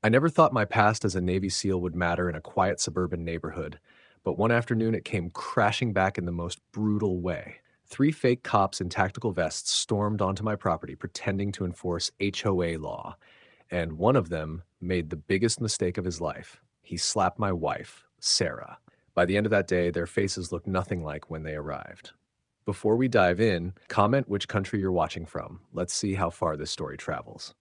I never thought my past as a Navy SEAL would matter in a quiet suburban neighborhood, but one afternoon it came crashing back in the most brutal way. Three fake cops in tactical vests stormed onto my property pretending to enforce HOA law, and one of them made the biggest mistake of his life. He slapped my wife, Sarah. By the end of that day, their faces looked nothing like when they arrived. Before we dive in, comment which country you're watching from. Let's see how far this story travels.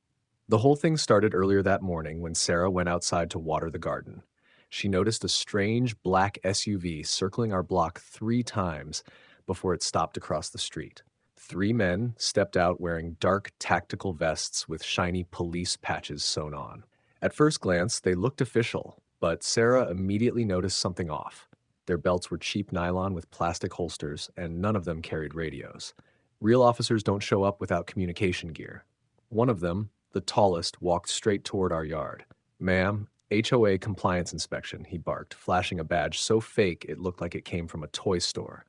The whole thing started earlier that morning when Sarah went outside to water the garden. She noticed a strange black SUV circling our block 3 times before it stopped across the street. 3 men stepped out wearing dark tactical vests with shiny police patches sewn on. At first glance, they looked official, but Sarah immediately noticed something off. Their belts were cheap nylon with plastic holsters, and none of them carried radios. Real officers don't show up without communication gear. One of them, the tallest, walked straight toward our yard. "Ma'am, HOA compliance inspection," he barked, flashing a badge so fake it looked like it came from a toy store.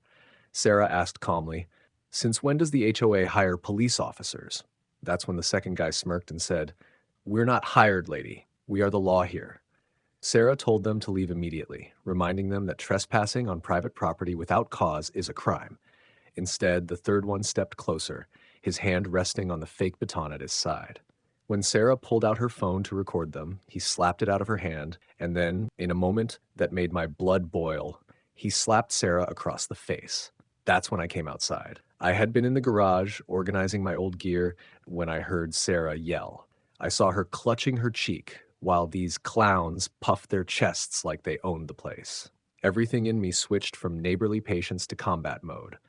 Sarah asked calmly, "Since when does the HOA hire police officers?" That's when the second guy smirked and said, "We're not hired, lady. We are the law here." Sarah told them to leave immediately, reminding them that trespassing on private property without cause is a crime. Instead, the third one stepped closer, his hand resting on the fake baton at his side. When Sarah pulled out her phone to record them, he slapped it out of her hand, and then, in a moment that made my blood boil, he slapped Sarah across the face. That's when I came outside. I had been in the garage organizing my old gear when I heard Sarah yell. I saw her clutching her cheek while these clowns puffed their chests like they owned the place. Everything in me switched from neighborly patience to combat mode.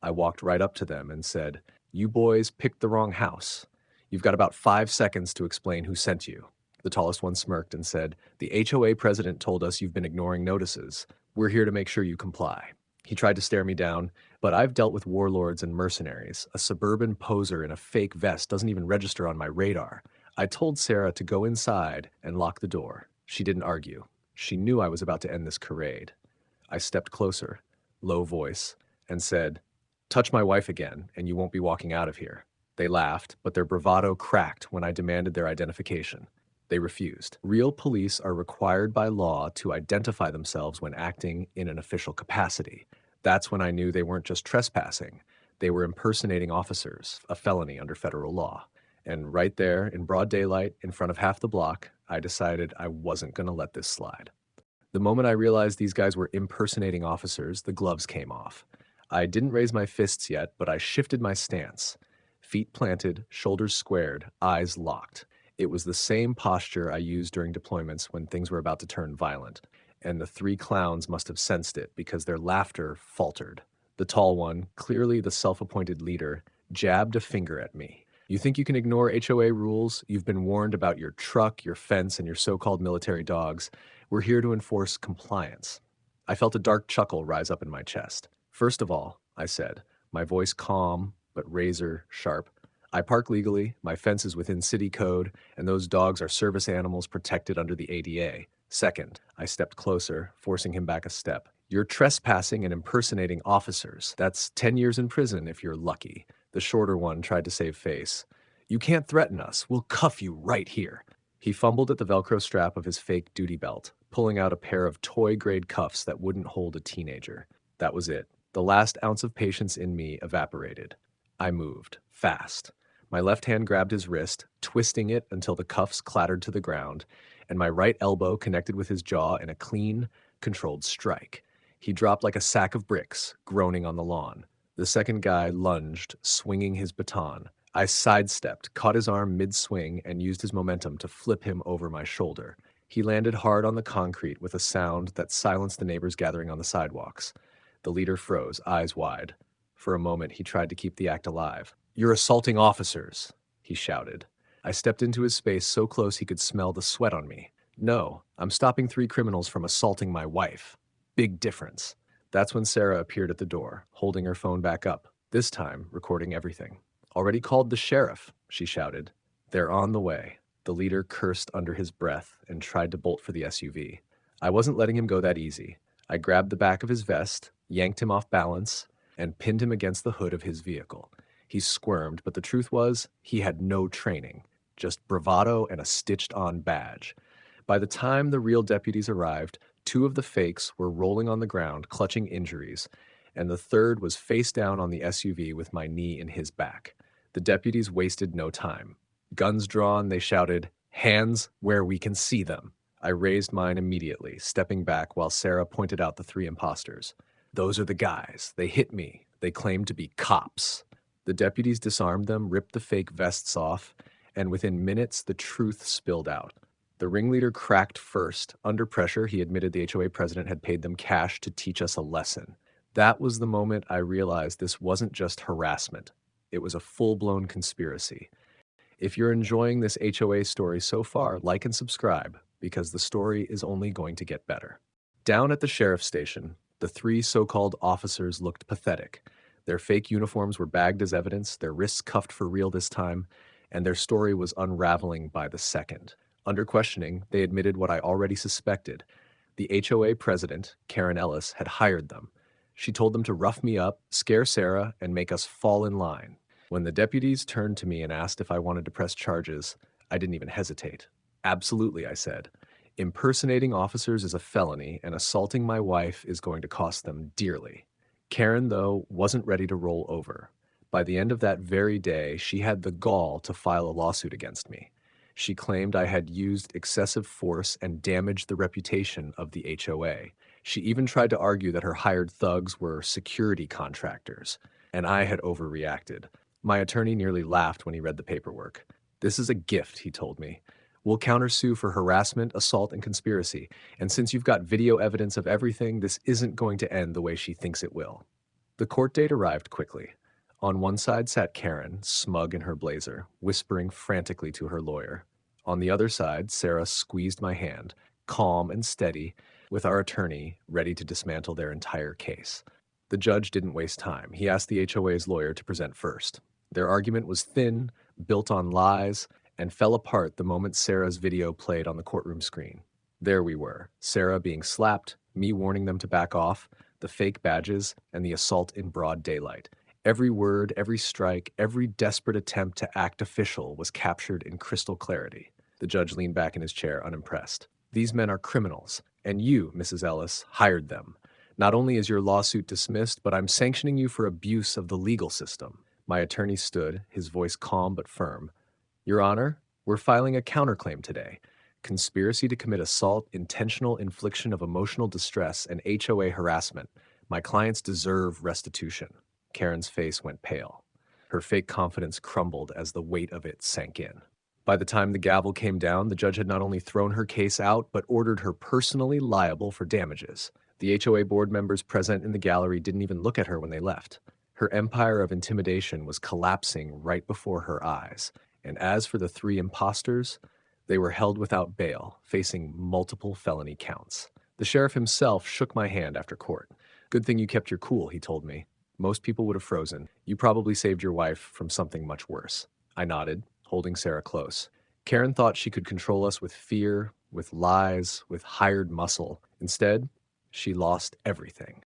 I walked right up to them and said, "You boys picked the wrong house. You've got about 5 seconds to explain who sent you." The tallest one smirked and said, "The HOA president told us you've been ignoring notices. We're here to make sure you comply." He tried to stare me down, but I've dealt with warlords and mercenaries. A suburban poser in a fake vest doesn't even register on my radar. I told Sarah to go inside and lock the door. She didn't argue. She knew I was about to end this charade. I stepped closer, low voice, and said, "Touch my wife again, and you won't be walking out of here." They laughed, but their bravado cracked when I demanded their identification. They refused. Real police are required by law to identify themselves when acting in an official capacity. That's when I knew they weren't just trespassing. They were impersonating officers, a felony under federal law. And right there, in broad daylight, in front of half the block, I decided I wasn't going to let this slide. The moment I realized these guys were impersonating officers, the gloves came off. I didn't raise my fists yet, but I shifted my stance. Feet planted, shoulders squared, eyes locked. It was the same posture I used during deployments when things were about to turn violent, and the 3 clowns must have sensed it because their laughter faltered. The tall one, clearly the self-appointed leader, jabbed a finger at me. "You think you can ignore HOA rules? You've been warned about your truck, your fence, and your so-called military dogs. We're here to enforce compliance." I felt a dark chuckle rise up in my chest. "First of all," I said, my voice calm but razor sharp, "I park legally, my fence is within city code, and those dogs are service animals protected under the ADA. Second," I stepped closer, forcing him back a step, "you're trespassing and impersonating officers. That's 10 years in prison if you're lucky." The shorter one tried to save face. "You can't threaten us. We'll cuff you right here." He fumbled at the Velcro strap of his fake duty belt, pulling out a pair of toy-grade cuffs that wouldn't hold a teenager. That was it. The last ounce of patience in me evaporated. I moved, fast. My left hand grabbed his wrist, twisting it until the cuffs clattered to the ground, and my right elbow connected with his jaw in a clean, controlled strike. He dropped like a sack of bricks, groaning on the lawn. The second guy lunged, swinging his baton. I sidestepped, caught his arm mid-swing, and used his momentum to flip him over my shoulder. He landed hard on the concrete with a sound that silenced the neighbors gathering on the sidewalks. The leader froze, eyes wide. For a moment, he tried to keep the act alive. "You're assaulting officers," he shouted. I stepped into his space so close he could smell the sweat on me. "No, I'm stopping 3 criminals from assaulting my wife. Big difference." That's when Sarah appeared at the door, holding her phone back up, this time recording everything. "Already called the sheriff," she shouted. "They're on the way." The leader cursed under his breath and tried to bolt for the SUV. I wasn't letting him go that easy. I grabbed the back of his vest, yanked him off balance, and pinned him against the hood of his vehicle. He squirmed, but the truth was, he had no training. just bravado and a stitched-on badge. By the time the real deputies arrived, two of the fakes were rolling on the ground, clutching injuries, and the third was face down on the SUV with my knee in his back. The deputies wasted no time. Guns drawn, they shouted, "Hands where we can see them." I raised mine immediately, stepping back while Sarah pointed out the three imposters. "Those are the guys. They hit me. They claim to be cops." The deputies disarmed them, ripped the fake vests off, and within minutes the truth spilled out. The ringleader cracked first. Under pressure, he admitted the HOA president had paid them cash to teach us a lesson. That was the moment I realized this wasn't just harassment. It was a full-blown conspiracy. If you're enjoying this HOA story so far, like and subscribe, because the story is only going to get better. Down at the sheriff's station, the three so-called officers looked pathetic. Their fake uniforms were bagged as evidence, their wrists cuffed for real this time, and their story was unraveling by the second. Under questioning, they admitted what I already suspected. The HOA president, Karen Ellis, had hired them. She told them to rough me up, scare Sarah, and make us fall in line. When the deputies turned to me and asked if I wanted to press charges, I didn't even hesitate. "Absolutely," I said. "Impersonating officers is a felony, and assaulting my wife is going to cost them dearly." Karen, though, wasn't ready to roll over. By the end of that very day, she had the gall to file a lawsuit against me. She claimed I had used excessive force and damaged the reputation of the HOA. She even tried to argue that her hired thugs were security contractors, and I had overreacted. My attorney nearly laughed when he read the paperwork. "This is a gift," he told me. "We'll countersue for harassment, assault, and conspiracy, and since you've got video evidence of everything, this isn't going to end the way she thinks it will." The court date arrived quickly. On one side sat Karen, smug in her blazer, whispering frantically to her lawyer. On the other side, Sarah squeezed my hand, calm and steady, with our attorney ready to dismantle their entire case. The judge didn't waste time. He asked the HOA's lawyer to present first. Their argument was thin, built on lies, and fell apart the moment Sarah's video played on the courtroom screen. There we were, Sarah being slapped, me warning them to back off, the fake badges, and the assault in broad daylight. Every word, every strike, every desperate attempt to act official was captured in crystal clarity. The judge leaned back in his chair, unimpressed. "These men are criminals, and you, Mrs. Ellis, hired them. Not only is your lawsuit dismissed, but I'm sanctioning you for abuse of the legal system." My attorney stood, his voice calm but firm. "Your Honor, we're filing a counterclaim today. Conspiracy to commit assault, intentional infliction of emotional distress, and HOA harassment. My clients deserve restitution." Karen's face went pale. Her fake confidence crumbled as the weight of it sank in. By the time the gavel came down, the judge had not only thrown her case out, but ordered her personally liable for damages. The HOA board members present in the gallery didn't even look at her when they left. Her empire of intimidation was collapsing right before her eyes. And as for the three imposters, they were held without bail, facing multiple felony counts. The sheriff himself shook my hand after court. "Good thing you kept your cool," he told me. "Most people would have frozen. You probably saved your wife from something much worse." I nodded, holding Sarah close. Karen thought she could control us with fear, with lies, with hired muscle. Instead, she lost everything.